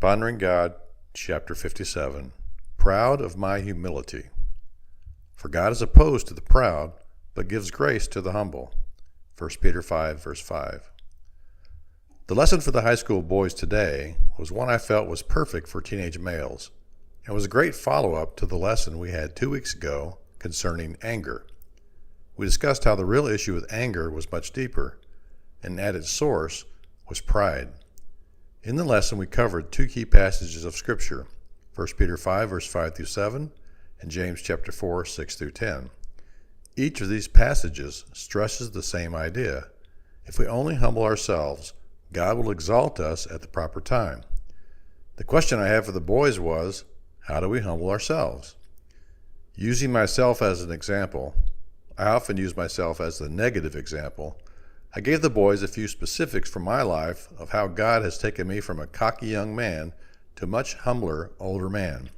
Pondering God, chapter 57. Proud of my humility. For God is opposed to the proud, but gives grace to the humble. 1 Peter 5, verse 5. The lesson for the high school boys today was one I felt was perfect for teenage males, and was a great follow-up to the lesson we had 2 weeks ago concerning anger. We discussed how the real issue with anger was much deeper, and at its source was pride. In the lesson, we covered 2 key passages of Scripture, 1 Peter 5, verse 5 through 7, and James chapter 4, 6 through 10. Each of these passages stresses the same idea. If we only humble ourselves, God will exalt us at the proper time. The question I had for the boys was, how do we humble ourselves? Using myself as an example, I often use myself as the negative example. I gave the boys a few specifics from my life of how God has taken me from a cocky young man to a much humbler older man.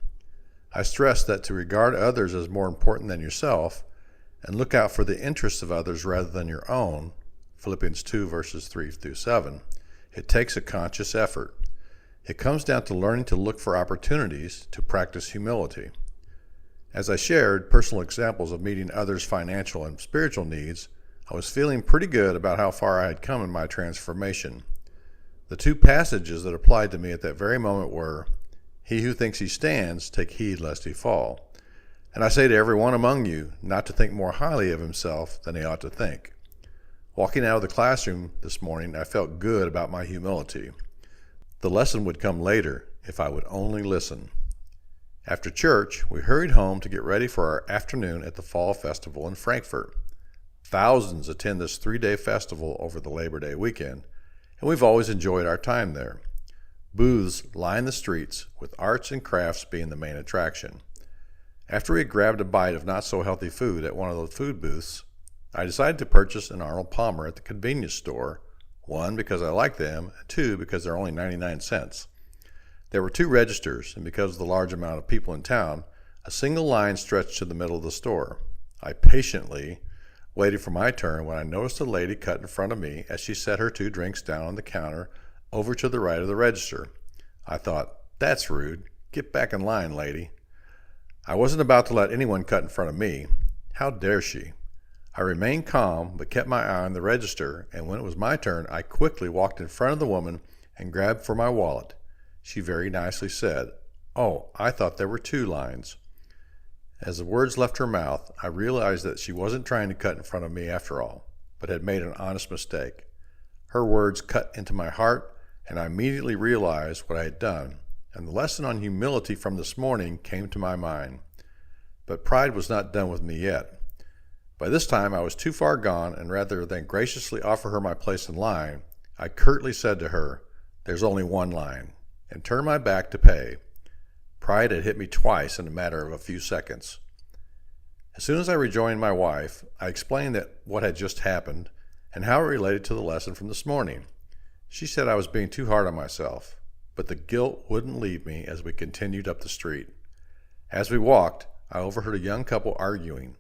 I stressed that to regard others as more important than yourself and look out for the interests of others rather than your own, Philippians 2 verses 3 through 7, it takes a conscious effort. It comes down to learning to look for opportunities to practice humility. As I shared personal examples of meeting others' financial and spiritual needs, I was feeling pretty good about how far I had come in my transformation. The 2 passages that applied to me at that very moment were, "He who thinks he stands, take heed lest he fall." And I say to every one among you not to think more highly of himself than he ought to think. Walking out of the classroom this morning, I felt good about my humility. The lesson would come later if I would only listen. After church, we hurried home to get ready for our afternoon at the Fall Festival in Frankfurt. Thousands attend this 3-day festival over the Labor Day weekend, and we've always enjoyed our time there. Booths line the streets, with arts and crafts being the main attraction. After we had grabbed a bite of not-so-healthy food at one of the food booths, I decided to purchase an Arnold Palmer at the convenience store, 1, because I like them, and 2, because they're only 99 cents. There were 2 registers, and because of the large amount of people in town, a single line stretched to the middle of the store. I patiently waited for my turn when I noticed a lady cut in front of me as she set her 2 drinks down on the counter over to the right of the register. I thought, that's rude. Get back in line, lady. I wasn't about to let anyone cut in front of me. How dare she? I remained calm but kept my eye on the register, and when it was my turn, I quickly walked in front of the woman and grabbed for my wallet. She very nicely said, "Oh, I thought there were 2 lines." As the words left her mouth, I realized that she wasn't trying to cut in front of me after all, but had made an honest mistake. Her words cut into my heart, and I immediately realized what I had done, and the lesson on humility from this morning came to my mind. But pride was not done with me yet. By this time, I was too far gone, and rather than graciously offer her my place in line, I curtly said to her, "There's only 1 line," and turned my back to pay. Pride had hit me twice in a matter of a few seconds. As soon as I rejoined my wife, I explained that what had just happened and how it related to the lesson from this morning. She said I was being too hard on myself, but the guilt wouldn't leave me as we continued up the street. As we walked, I overheard a young couple arguing.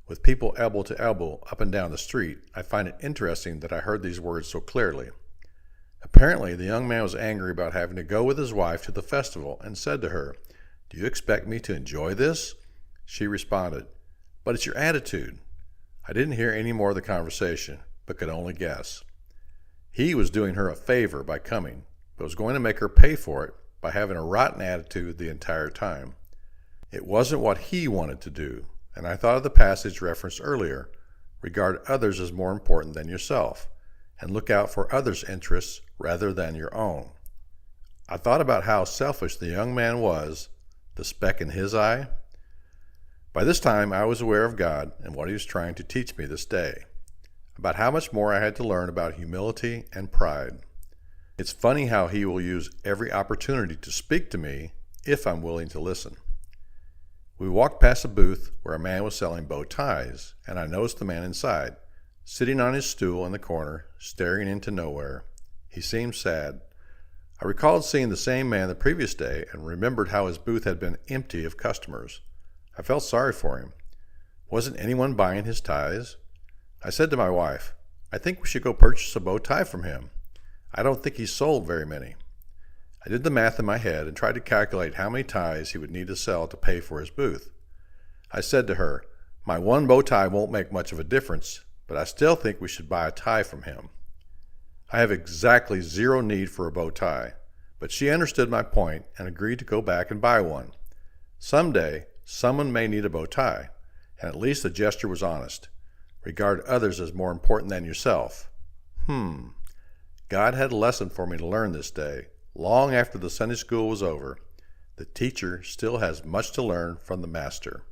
With people elbow to elbow up and down the street, I find it interesting that I heard these words so clearly. Apparently, the young man was angry about having to go with his wife to the festival and said to her, "Do you expect me to enjoy this?" She responded, "But it's your attitude." I didn't hear any more of the conversation, but could only guess. He was doing her a favor by coming, but was going to make her pay for it by having a rotten attitude the entire time. It wasn't what he wanted to do, and I thought of the passage referenced earlier, regard others as more important than yourself, and look out for others' interests rather than your own. I thought about how selfish the young man was, the speck in his eye. By this time, I was aware of God and what he was trying to teach me this day, about how much more I had to learn about humility and pride. It's funny how he will use every opportunity to speak to me if I'm willing to listen. We walked past a booth where a man was selling bow ties, and I noticed the man inside, sitting on his stool in the corner, staring into nowhere. He seemed sad. I recalled seeing the same man the previous day and remembered how his booth had been empty of customers. I felt sorry for him. Wasn't anyone buying his ties? I said to my wife, "I think we should go purchase a bow tie from him. I don't think he's sold very many." I did the math in my head and tried to calculate how many ties he would need to sell to pay for his booth. I said to her, "My one bow tie won't make much of a difference, but I still think we should buy a tie from him." I have exactly zero need for a bow tie, but she understood my point and agreed to go back and buy one. Someday, someone may need a bow tie, and at least the gesture was honest. Regard others as more important than yourself. God had a lesson for me to learn this day. Long after the Sunday school was over, the teacher still has much to learn from the master.